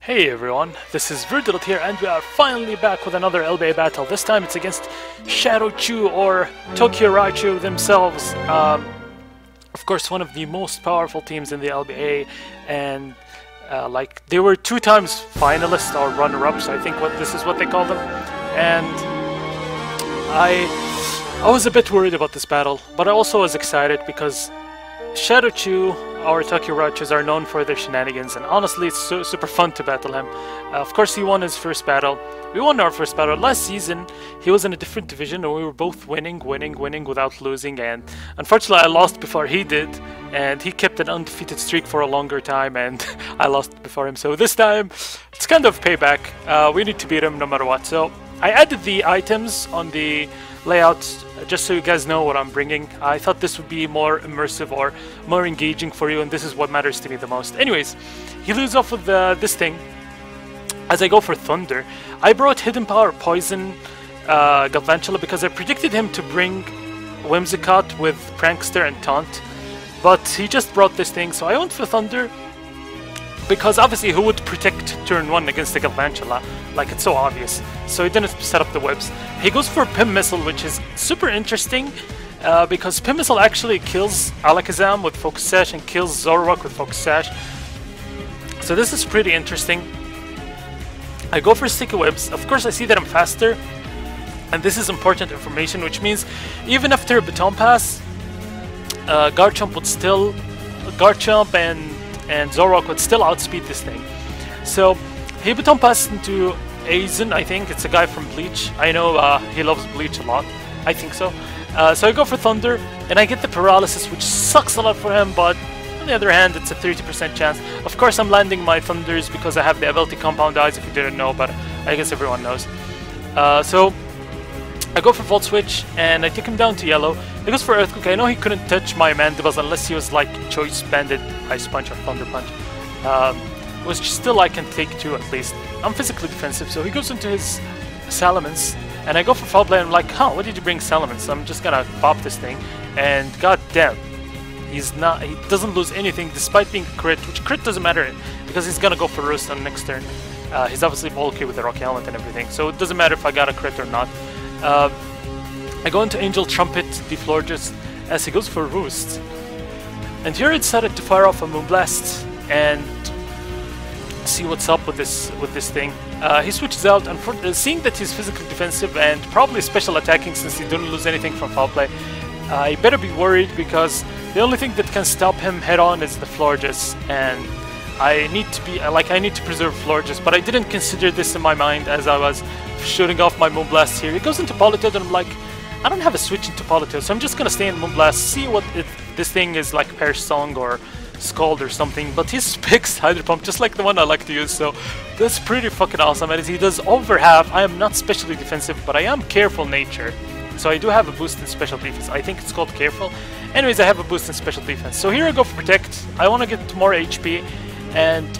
Hey everyone, this is Verdilot here, and we are finally back with another LBA battle. This time it's against T.Raichus or T.Raichus themselves. Of course, one of the most powerful teams in the LBA, and like they were 2 times finalists or runner-ups. I think this is what they call them. And I was a bit worried about this battle, but I also was excited because T.Raichus or T.Raichus are known for their shenanigans, and honestly it's super fun to battle him. Of course he won his first battle. We won our first battle. Last season he was in a different division and we were both winning without losing, and unfortunately I lost before he did, and he kept an undefeated streak for a longer time and I lost before him. So this time it's kind of payback. We need to beat him no matter what. So I added the items on the layout just so you guys know what I'm bringing. I thought this would be more immersive or more engaging for you, and this is what matters to me the most. Anyways, he leads off with this thing. As I go for Thunder, I brought Hidden Power, Poison, Galvantula because I predicted him to bring Whimsicott with Prankster and Taunt, but he just brought this thing, so I went for Thunder because obviously who would protect turn 1 against the Galvantula? Like, it's so obvious. So he didn't set up the webs. He goes for Pim Missile, which is super interesting because Pim Missile actually kills Alakazam with Focus Sash and kills Zoroark with Focus Sash. So this is pretty interesting. I go for Sticky Webs. Of course I see that I'm faster, and this is important information, which means even after a Baton Pass, Garchomp would still... Garchomp and Zoroark would still outspeed this thing. So he Baton Passed into Aizen, I think. It's a guy from Bleach. I know he loves Bleach a lot. I think so. So I go for Thunder, and I get the Paralysis, which sucks a lot for him, but on the other hand, it's a 30% chance. Of course, I'm landing my Thunders because I have the ability Compound Eyes, if you didn't know, but I guess everyone knows. So I go for Volt Switch, and I take him down to yellow. He goes for Earthquake. I know he couldn't touch my Mandibles unless he was like Choice Banded Ice Punch or Thunder Punch. Which still I can take 2 at least. I'm physically defensive, so he goes into his Salamence, and I go for Foul Play, and I'm like, huh, what did you bring Salamence? I'm just gonna pop this thing, and god damn, he doesn't lose anything despite being crit, which crit doesn't matter because he's gonna go for Roost on next turn. He's obviously bulky with the Rocky Helmet and everything, so it doesn't matter if I got a crit or not. I go into Angel Trumpet, Deflorges, as he goes for Roost. And here I decided to fire off a Moonblast and see what's up with this thing. He switches out, and seeing that he's physically defensive and probably special attacking since he didn't lose anything from Foul Play, I better be worried because the only thing that can stop him head on is the Florges, and I need to preserve Florges, but I didn't consider this in my mind as I was shooting off my Moonblast here. He goes into Politoed, and I'm like, I don't have a switch into Politoed, so I'm just gonna stay in Moonblast, see what this thing is like, Perish Song or Scald or something, but he picks Hydro Pump just like the one I like to use, so that's pretty fucking awesome. And he does over half. I am not specially defensive, but I am Careful Nature, so I do have a boost in Special Defense. I think it's called Careful. Anyways, I have a boost in Special Defense. So here I go for Protect. I want to get more HP, and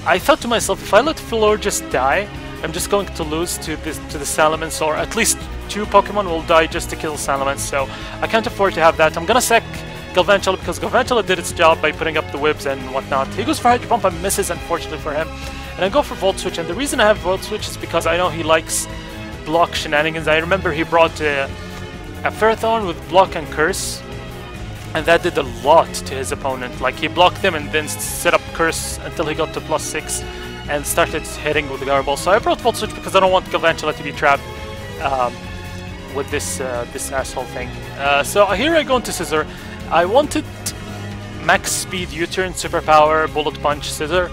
I thought to myself, if I let Florges die, I'm just going to lose to the Salamence, or at least 2 Pokemon will die just to kill Salamence, so I can't afford to have that. I'm gonna sack Galvantula because Galvantula did its job by putting up the whips and whatnot. He goes for Hydro Pump and misses, unfortunately for him. And I go for Volt Switch, and the reason I have Volt Switch is because I know he likes block shenanigans. I remember he brought a Ferrothorn with block and curse, and that did a lot to his opponent. Like, he blocked them and then set up curse until he got to +6 and started hitting with the Garball. So I brought Volt Switch because I don't want Galvantula to be trapped with this asshole thing. So here I go into Scissor. I wanted max speed, U-turn, superpower, bullet punch, Scissor,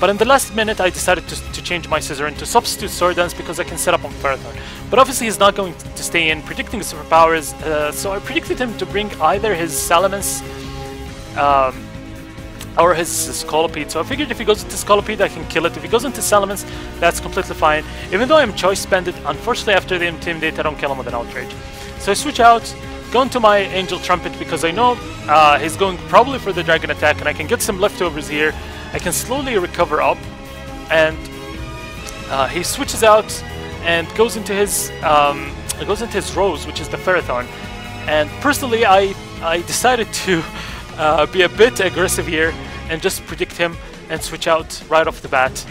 but in the last minute I decided to change my Scissor into substitute Sword Dance because I can set up on Ferrothorn. But obviously he's not going to stay in, predicting the superpowers, so I predicted him to bring either his Salamence or his Scolipede. So I figured if he goes into Scolipede I can kill it. If he goes into Salamence, that's completely fine. Even though I'm Choice Banded, unfortunately after the Intimidate I don't kill him with an Outrage. So I switch out, go into my Angel Trumpet because I know he's going probably for the Dragon Attack, and I can get some leftovers here. I can slowly recover up, and he switches out and goes into his Rose, which is the Ferrothorn. And personally, I decided to be a bit aggressive here and just predict him and switch out right off the bat.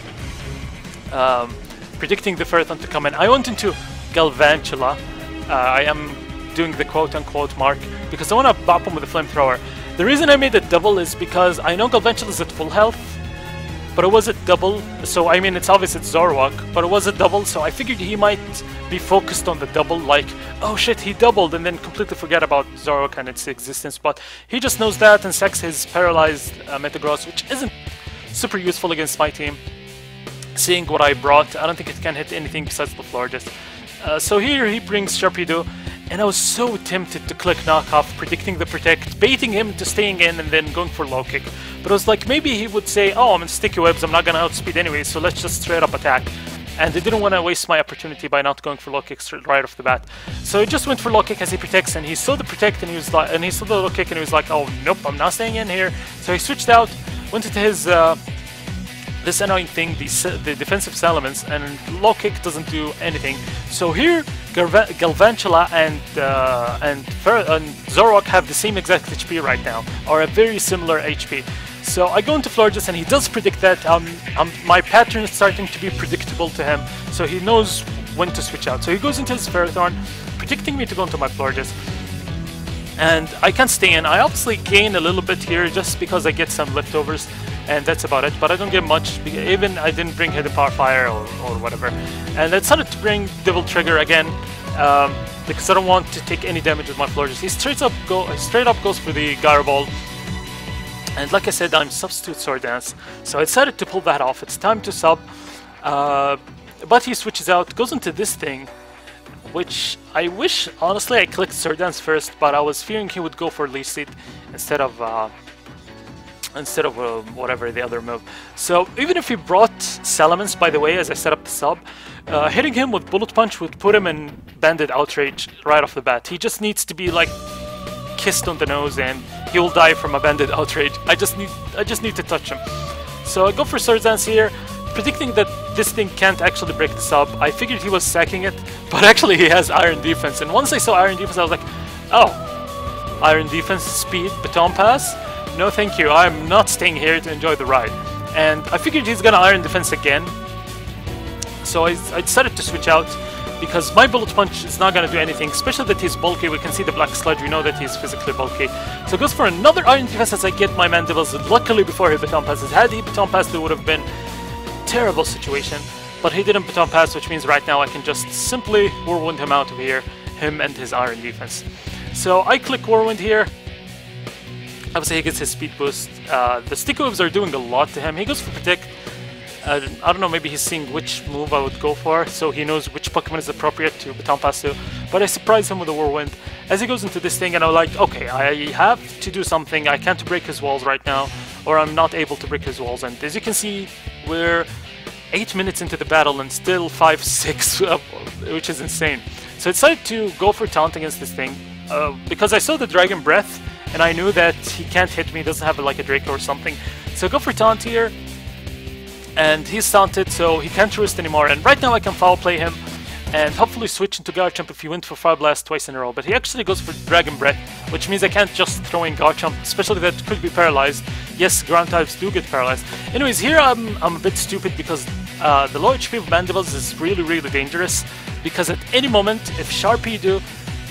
predicting the Ferrothorn to come in. I went into Galvantula. I am doing the quote-unquote mark because I want to bop him with a flamethrower. The reason I made it double is because I know Galvantula is at full health, but it was at double, so I mean it's obvious it's Zoroark, but it was at double, so I figured he might be focused on the double, like, oh shit, he doubled, and then completely forget about Zoroark and its existence, but he just knows that and sacks his paralyzed Metagross, which isn't super useful against my team. Seeing what I brought, I don't think it can hit anything besides the Florges. So here he brings Sharpedo, and I was so tempted to click knockoff, predicting the protect, baiting him to staying in and then going for low kick. But I was like, maybe he would say, oh, I'm in sticky webs, I'm not gonna outspeed anyway, so let's just straight up attack. And I didn't want to waste my opportunity by not going for low kicks right off the bat. So he just went for low kick as he protects, and he saw the protect and he was like, and he saw the low kick and he was like, oh nope, I'm not staying in here. So he switched out, went into his this annoying thing, the defensive Salamence, and low kick doesn't do anything. So here, Galvantula and Zoroark have the same exact HP right now, or a very similar HP. So I go into Florges, and he does predict that. My pattern is starting to be predictable to him, so he knows when to switch out. So he goes into his Ferrothorn, predicting me to go into my Florges. And I can't stay in. I obviously gain a little bit here just because I get some leftovers, and that's about it, but I don't get much. Even I didn't bring Hidden Power Fire or whatever. And I decided to bring Devil Trigger again, because I don't want to take any damage with my Florges. He straight up goes for the Gyro Ball. And like I said, I'm Substitute Sword Dance, so I decided to pull that off. It's time to sub. But he switches out, goes into this thing, which I wish, honestly, I clicked Sword Dance first, but I was fearing he would go for Leaf Seed instead of whatever the other move. So even if he brought Salamence, by the way, as I set up the sub, hitting him with Bullet Punch would put him in Banded Outrage right off the bat. He just needs to be like kissed on the nose and he will die from a Banded Outrage. I just need to touch him. So I go for Sword Dance here, predicting that this thing can't actually break the sub. I figured he was sacking it, but actually he has Iron Defense. And once I saw Iron Defense, I was like, oh, Iron Defense, Speed, Baton Pass? No thank you, I'm not staying here to enjoy the ride. And I figured he's gonna Iron Defense again. So I decided to switch out, because my Bullet Punch is not gonna do anything, especially that he's bulky. We can see the Black Sludge, we know that he's physically bulky. So it goes for another Iron Defense as I get my Mandibbles. Luckily before he Baton Passes. Had he Baton Passed, it would have been a terrible situation. But he didn't Baton Pass, which means right now I can just simply Whirlwind him out of here, him and his Iron Defense. So I click Whirlwind here. Obviously he gets his speed boost. The Sticky Waves are doing a lot to him. He goes for Protect. I don't know, maybe he's seeing which move I would go for, so he knows which Pokemon is appropriate to Baton Pass to. But I surprise him with a Whirlwind as he goes into this thing, and I'm like, okay, I have to do something. I can't break his walls right now, or I'm not able to break his walls. And as you can see, we're 8 minutes into the battle and still 5-6, which is insane. So I decided to go for Taunt against this thing, because I saw the Dragon Breath, and I knew that he can't hit me, doesn't have like a Draco or something. So I go for Taunt here, and he's taunted, so he can't twist anymore. And right now I can Foul Play him, and hopefully switch into Garchomp if he went for Fire Blast twice in a row. But he actually goes for Dragon Breath, which means I can't just throw in Garchomp, especially that could be paralyzed. Yes, ground types do get paralyzed. Anyways, here I'm a bit stupid because the low HP of Mandibles is really dangerous, because at any moment, if Sharpedo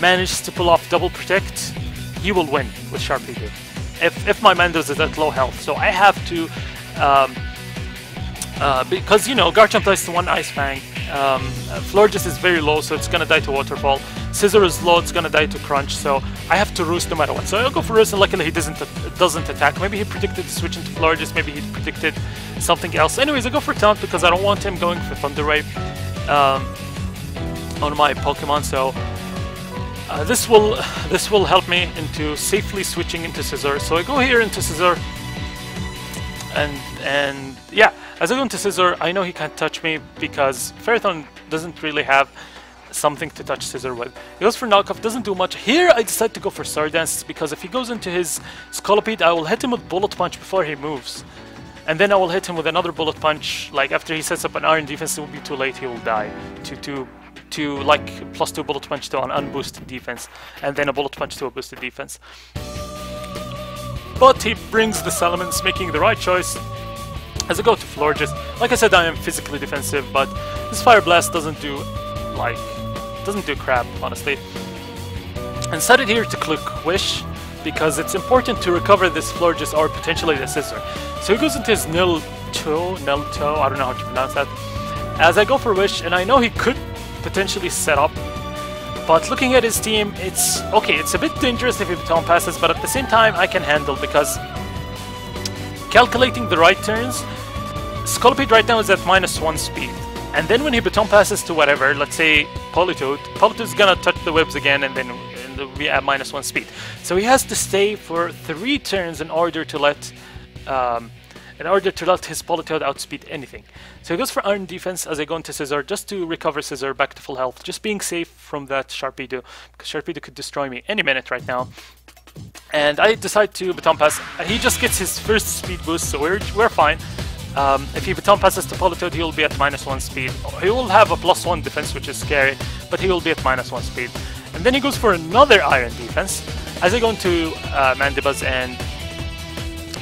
manages to pull off Double Protect, he will win with Sharpedo. If my Mandibles is at low health. So I have to, because, you know, Garchomp dies to one Ice Fang, Florges is very low, so it's gonna die to Waterfall. Scizor is low, it's gonna die to Crunch, so I have to Roost no matter what. So I'll go for Roost, and luckily he doesn't attack. Maybe he predicted to switch into Florges, maybe he predicted something else. Anyways, I go for Taunt because I don't want him going for Thunder Wave on my Pokemon, so this will help me into safely switching into Scizor. So I go here into Scizor, and yeah, as I go into Scizor, I know he can't touch me because Ferrothorn doesn't really have something to touch Scizor with. He goes for Knockoff, doesn't do much. Here I decide to go for Sword Dance because if he goes into his Scolipede, I will hit him with Bullet Punch before he moves. And then I will hit him with another Bullet Punch, like after he sets up an Iron Defense, it will be too late, he will die. To like +2 Bullet Punch to an unboosted defense, and then a Bullet Punch to a boosted defense. But he brings the Salamence, making the right choice. As I go to Florges, like I said, I am physically defensive, but this Fire Blast doesn't do crap, honestly. I decided here to click Wish, because it's important to recover this Florges or potentially the Scissor. So he goes into his Nil Toe, I don't know how to pronounce that. As I go for Wish, and I know he could potentially set up, but looking at his team, it's okay, it's a bit dangerous if he baton passes, but at the same time I can handle, because calculating the right turns, Scolipede right now is at -1 speed. And then when he baton passes to whatever, let's say Politoed, Politoed's gonna touch the webs again and then we at -1 speed. So he has to stay for 3 turns in order to let his Politoed outspeed anything. So he goes for Iron Defense as I go into Scissor, just to recover Scissor back to full health, just being safe from that Sharpedo, because Sharpedo could destroy me any minute right now. And I decide to baton pass. He just gets his first speed boost, so we're fine. If he baton passes to Politoed, he will be at -1 speed. He will have a +1 defense, which is scary, but he will be at -1 speed. And then he goes for another Iron Defense as I go into Mandibuzz, and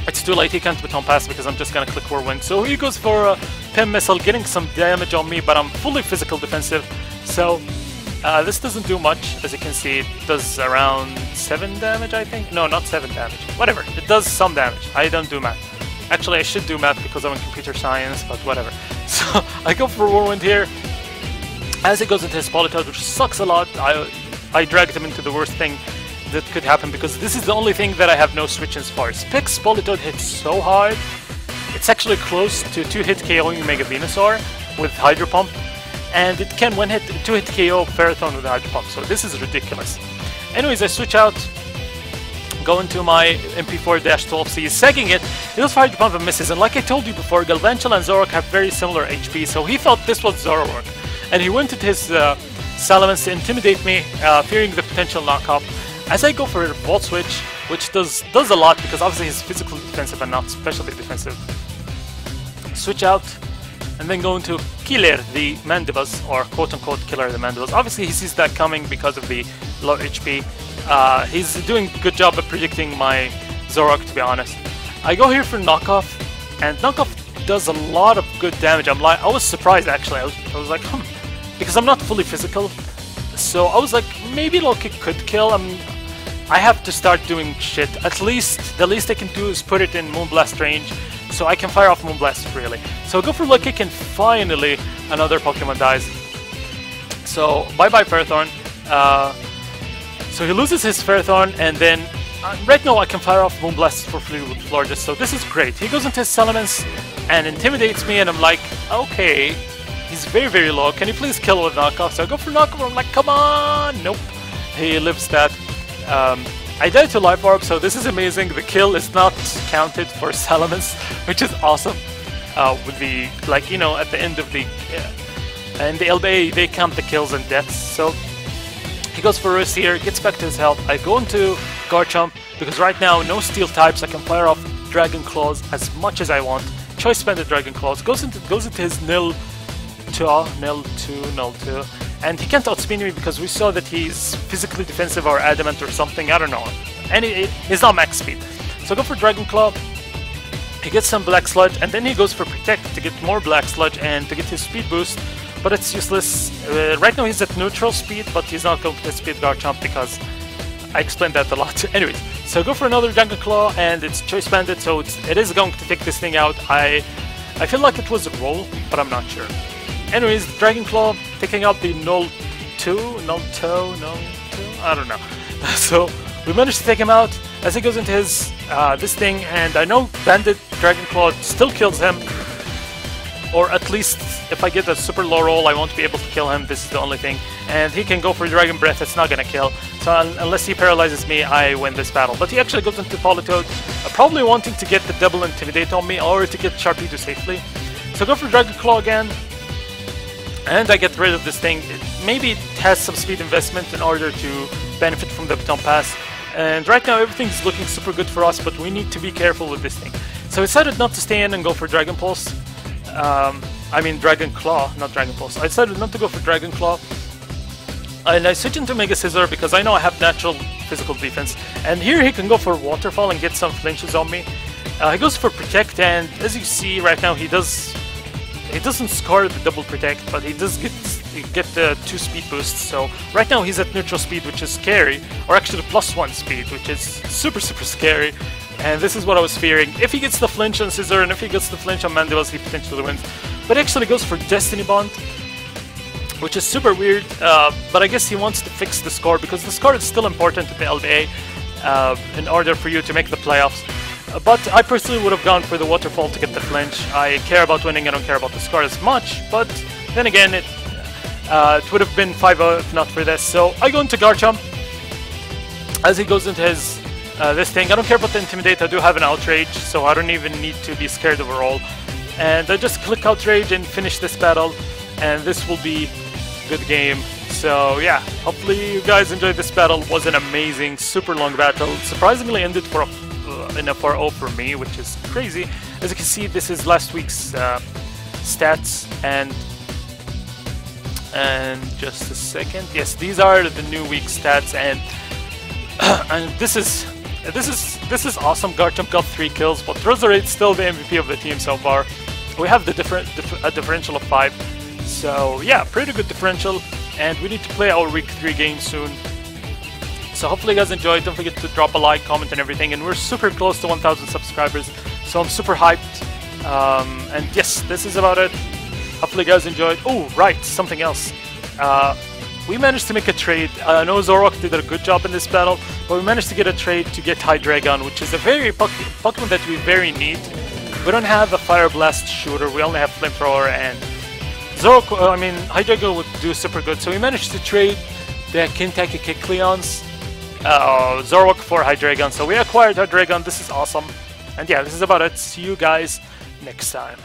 it's too late, he can't baton pass because I'm just gonna click Whirlwind. So he goes for a Pim Missile, getting some damage on me, but I'm fully physical defensive. So this doesn't do much, as you can see. It does around 7 damage, I think. No, not 7 damage. Whatever, it does some damage. I don't do math. Actually, I should do math because I'm in computer science, but whatever. So I go for Whirlwind here as he goes into his Politoed, which sucks a lot. I dragged him into the worst thing that could happen, because this is the only thing that I have no switch-ins for. Spix Politoed hits so hard, it's actually close to 2-hit KOing Mega Venusaur with Hydro Pump, and it can 1-hit, 2-hit KO Ferrothorn with Hydro Pump, so this is ridiculous. Anyways, I switch out, go into my MP4-12C, segging it, he goes for Hydro Pump and misses, and like I told you before, Galvantula and Zoroark have very similar HP, so he thought this was Zoroark, and he went into his Salamence to intimidate me, fearing the potential knockoff. As I go for a Volt Switch, which does a lot, because obviously he's physically defensive and not specially defensive. Switch out, and then go into Killer the Mandibuzz, or quote-unquote Killer the Mandibuzz. Obviously he sees that coming because of the low HP. He's doing a good job of predicting my Zoroark, to be honest. I go here for Knockoff, and Knockoff does a lot of good damage. I was surprised, actually. I was like, because I'm not fully physical, so I was like, maybe Low Kick could kill. I have to start doing shit. At least, the least I can do is put it in Moonblast range, so I can fire off Moonblast freely. So I go for Low Kick, and finally another Pokemon dies. So bye-bye Ferrothorn. So he loses his Ferrothorn, and then right now I can fire off Moonblast for free with Florges, so this is great. He goes into his Salamence and intimidates me, and I'm like, okay. He's very, very low. Can you please kill with Knockoff? So I go for Knockoff. I'm like, come on! Nope. He lives that. I died to Life Orb, so this is amazing. The kill is not counted for Salamence, which is awesome. With the, like, you know, at the end of the... and the LBA, they count the kills and deaths. So he goes for Roost here, gets back to his health. I go into Garchomp, because right now, no Steel types. I can fire off Dragon Claws as much as I want. Choice Spended Dragon Claws. Goes into his Nil 2, and he can't outspeed me because we saw that he's physically defensive or adamant or something, I don't know. And he's not max speed. So I go for Dragon Claw, he gets some Black Sludge, and then he goes for Protect to get more Black Sludge and to get his speed boost, but it's useless. Right now he's at neutral speed, but he's not going to speed Garchomp because I explained that a lot. Anyways, so I go for another Dragon Claw, and it's Choice Banded, so it is going to take this thing out. I feel like it was a roll, but I'm not sure. Anyways, Dragon Claw taking out the Null 2, I don't know. So we managed to take him out as he goes into his this thing, and I know Banded Dragon Claw still kills him, or at least if I get a super low roll, I won't be able to kill him. This is the only thing, and he can go for Dragon Breath. It's not gonna kill. So unless he paralyzes me, I win this battle. But he actually goes into Politoed, probably wanting to get the double Intimidate on me or to get Sharpedo safely. So go for Dragon Claw again. And I get rid of this thing. Maybe it has some speed investment in order to benefit from the baton pass. And right now everything's looking super good for us, but we need to be careful with this thing. So I decided not to stay in and go for Dragon Pulse. I mean Dragon Claw, not Dragon Pulse. I decided not to go for Dragon Claw. And I switch into Mega Scissor because I know I have natural physical defense. And here he can go for Waterfall and get some flinches on me. He goes for Protect, and as you see right now, he doesn't score the double Protect, but he does get the 2 speed boosts. So right now he's at neutral speed, which is scary, or actually +1 speed, which is super scary. And this is what I was fearing. If he gets the flinch on Scissor, and if he gets the flinch on Mandibus, he potentially wins. But he actually goes for Destiny Bond, which is super weird, but I guess he wants to fix the score, because the score is still important at the LBA in order for you to make the playoffs. But I personally would have gone for the Waterfall to get the flinch. I care about winning, I don't care about the score as much, but then again, it would have been 5-0 if not for this. So I go into Garchomp as he goes into his this thing. I don't care about the Intimidate, I do have an Outrage, so I don't even need to be scared overall. And I just click Outrage and finish this battle, and this will be a good game. So yeah, hopefully you guys enjoyed this battle. It was an amazing, super long battle. Surprisingly ended for in a 4-0 for me, which is crazy. As you can see, this is last week's stats, and just a second. Yes, these are the new week stats, and and this is awesome. Garchomp got 3 kills, but Roserai's still the MVP of the team so far. We have the differential of 5, so yeah, pretty good differential. And we need to play our week 3 game soon. So hopefully you guys enjoyed. Don't forget to drop a like, comment, and everything. And we're super close to 1,000 subscribers, so I'm super hyped. And yes, this is about it. Hopefully you guys enjoyed. Oh, right, something else. We managed to make a trade. I know Zoroark did a good job in this battle, but we managed to get a trade to get Hydreigon, which is a very Pokemon that we very need. We don't have a Fire Blast shooter. We only have Flamethrower, and Hydreigon would do super good. So we managed to trade the Kintaki Kecleons, Zoroark for Hydreigon. So we acquired Hydreigon. This is awesome. And yeah, this is about it. See you guys next time.